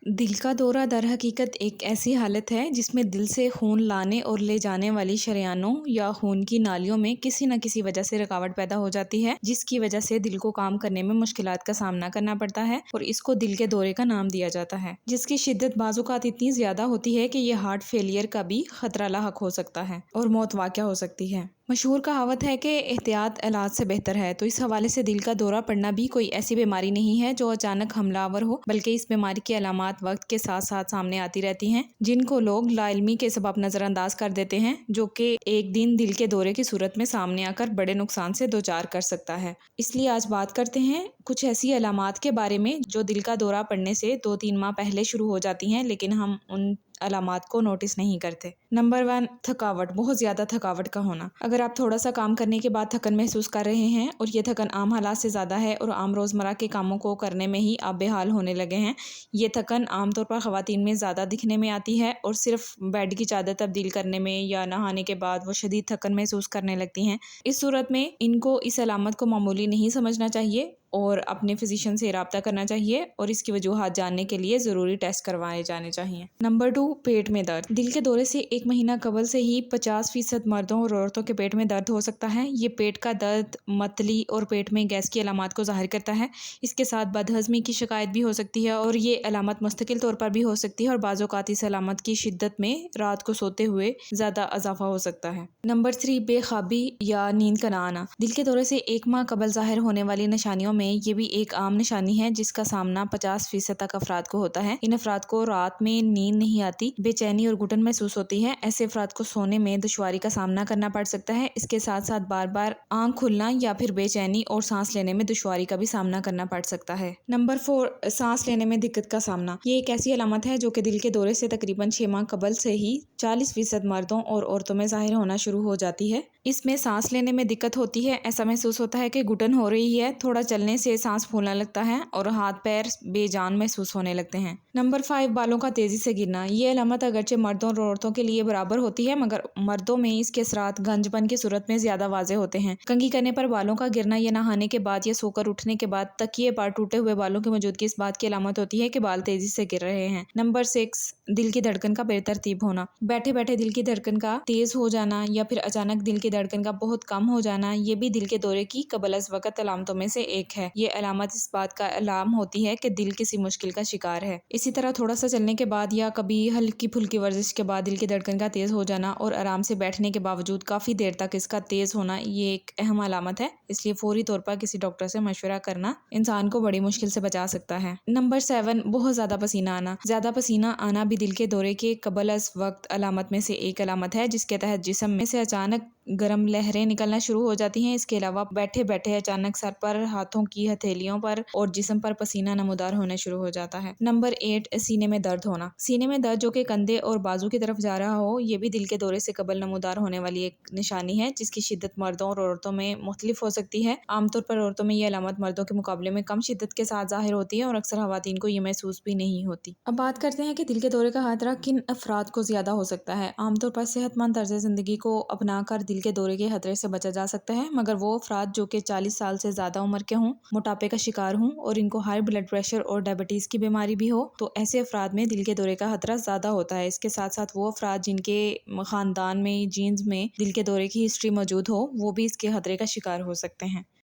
دل کا دورہ در حقیقت ایک ایسی حالت ہے جس میں دل سے خون لانے اور لے جانے والی شریانوں یا خون کی نالیوں میں کسی نہ کسی وجہ سے رکاوٹ پیدا ہو جاتی ہے، جس کی وجہ سے دل کو کام کرنے میں مشکلات کا سامنا کرنا پڑتا ہے اور اس کو دل کے دورے کا نام دیا جاتا ہے، جس کی شدت بعض اوقات اتنی زیادہ ہوتی ہے کہ یہ ہارٹ فیلئر کا بھی خطرہ لاحق ہو سکتا ہے اور موت واقع ہو سکتی ہے۔ مشہور کہاوت ہے کہ احتیاط علاج سے بہتر ہے، تو اس حوالے سے دل کا دورہ پڑنا بھی کوئی ایسی بیماری نہیں ہے جو اچانک حملہ آور ہو، بلکہ اس بیماری کی علامات وقت کے ساتھ ساتھ سامنے آتی رہتی ہیں، جن کو لوگ لا علمی کے سبب نظر انداز کر دیتے ہیں، جو کہ ایک دن دل کے دورے کی صورت میں سامنے آ کر بڑے نقصان سے دوچار کر سکتا ہے۔ اس لیے آج بات کرتے ہیں کچھ ایسی علامات کے بارے میں جو دل کا دورہ پڑنے سے 2-3 ماہ پہلے شروع ہو جاتی ہیں، لیکن ہم ان علامات کو نوٹس نہیں کرتے۔ نمبر 1، تھکاوٹ، بہت زیادہ تھکاوٹ کا ہونا۔ اگر آپ تھوڑا سا کام کرنے کے بعد تھکن محسوس کر رہے ہیں اور یہ تھکن عام حالات سے زیادہ ہے اور عام روزمرہ کے کاموں کو کرنے میں ہی آپ بے حال ہونے لگے ہیں، یہ تھکن عام طور پر خواتین میں زیادہ دکھنے میں آتی ہے اور صرف بیڈ کی چادر تبدیل کرنے میں یا نہانے کے بعد وہ شدید تھکن محسوس کرنے لگتی ہیں۔ اس صورت میں ان کو اس علامت کو معمولی نہیں سمجھنا چاہیے اور اپنے فزیشین سے رابطہ کرنا چاہیے اور اس کی وجوہات جاننے کے لیے ضروری ٹیسٹ کروائے جانے چاہیے۔ نمبر 2، پیٹ میں درد۔ دل کے دورے سے 1 مہینہ قبل سے ہی 50% مردوں اور عورتوں کے پیٹ میں درد ہو سکتا ہے۔ یہ پیٹ کا درد، متلی اور پیٹ میں گیس کی علامات کو ظاہر کرتا ہے۔ اس کے ساتھ بدہضمی کی شکایت بھی ہو سکتی ہے اور یہ علامت مستقل طور پر بھی ہو سکتی ہے اور بعض اوقات اس علامت کی شدت میں رات کو سوتے ہوئے زیادہ اضافہ ہو سکتا ہے۔ نمبر 3، بے خوابی یا نیند کا نہ آنا۔ دل کے دورے سے 1 ماہ قبل ظاہر ہونے والی نشانیوں میں یہ بھی ایک عام نشانی ہے جس کا سامنا 50% تک افراد کو ہوتا ہے۔ ان افراد کو رات میں نیند نہیں آتی، بے چینی اور گھٹن محسوس ہوتی ہے۔ ایسے افراد کو سونے میں دشواری کا سامنا کرنا پڑ سکتا ہے۔ اس کے ساتھ ساتھ بار بار آنکھ کھلنا یا پھر بے چینی اور سانس لینے میں دشواری کا بھی سامنا کرنا پڑ سکتا ہے۔ نمبر 4، سانس لینے میں دقت کا سامنا۔ یہ ایک ایسی علامت ہے جو کہ دل کے دورے سے تقریباً 6 ماہ قبل سے ہی 40% مردوں اور عورتوں میں ظاہر ہونا شروع ہو جاتی ہے۔ اس میں سانس لینے میں دقت ہوتی ہے، ایسا محسوس ہوتا ہے کہ گھٹن ہو رہی ہے، تھوڑا چلنے سے سانس پھولنے لگتا ہے اور ہاتھ پیر بے جان محسوس ہونے لگتے ہیں۔ نمبر 5، بالوں کا تیزی سے گرنا۔ یہ علامت اگرچہ مردوں اور عورتوں کے لیے برابر ہوتی ہے، مگر مردوں میں اس کے اثرات گنج پن کی صورت میں زیادہ واضح ہوتے ہیں۔ کنگھی کرنے پر بالوں کا گرنا یا نہانے کے بعد یا سو کر اٹھنے کے بعد تکیے پر ٹوٹے ہوئے بالوں کی موجودگی اس بات کی علامت ہوتی ہے کہ بال تیزی سے گر رہے ہیں۔ نمبر 6، دل کی دھڑکن کا بے ترتیب ہونا۔ بیٹھے بیٹھے دل کی دھڑکن کا تیز ہو جانا یا پھر اچانک دل کی دھڑکن کا بہت کم ہو جانا، یہ بھی دل کے دورے کی قبل از وقت علامتوں میں سے ایک ہے۔ یہ علامت اس بات کا علام ہوتی ہے کہ دل کسی مشکل کا شکار ہے۔ اسی طرح تھوڑا سا چلنے کے بعد یا کبھی ہلکی پھلکی ورزش کے بعد دل کی دھڑکن کا تیز ہو جانا اور آرام سے بیٹھنے کے باوجود کافی دیر تک اس کا تیز ہونا، یہ ایک اہم علامت ہے، اس لیے فوری طور پر کسی ڈاکٹر سے مشورہ کرنا انسان کو بڑی مشکل سے بچا سکتا ہے۔ نمبر 7، بہت زیادہ پسینہ آنا۔ زیادہ پسینہ آنا بھی دل کے دورے کے قبل از وقت علامت میں سے ایک علامت ہے، جس کے تحت جسم میں سے اچانک گرم لہریں نکلنا شروع ہو جاتی ہیں۔ اس کے علاوہ بیٹھے بیٹھے اچانک سر پر، ہاتھوں کی ہتھیلیوں پر اور جسم پر پسینہ نمودار ہونے شروع ہو جاتا ہے۔ نمبر 8، سینے میں درد ہونا۔ سینے میں درد جو کہ کندھے اور بازو کی طرف جا رہا ہو، یہ بھی دل کے دورے سے قبل نمودار ہونے والی ایک نشانی ہے، جس کی شدت مردوں اور عورتوں میں مختلف ہو سکتی ہے۔ عام طور پر عورتوں میں یہ علامت مردوں کے مقابلے میں کم شدت کے ساتھ ظاہر ہوتی ہے اور اکثر خواتین کو یہ محسوس بھی نہیں ہوتی۔ اب بات کرتے ہیں کہ دل کے دورے کا خطرہ کن افراد کو زیادہ ہو سکتا ہے۔ عام طور پر صحت مند طرز زندگی کو اپنا کر دل کے دورے کے خطرے سے بچا جا سکتا ہے، مگر وہ افراد جو کہ 40 سال سے زیادہ عمر کے ہوں، موٹاپے کا شکار ہوں اور ان کو ہائی بلڈ پریشر اور ڈائبٹیز کی بیماری بھی ہو، تو ایسے افراد میں دل کے دورے کا خطرہ زیادہ ہوتا ہے۔ اس کے ساتھ ساتھ وہ افراد جن کے خاندان میں جینز میں دل کے دورے کی ہسٹری موجود ہو، وہ بھی اس کے خطرے کا شکار ہو سکتے ہیں۔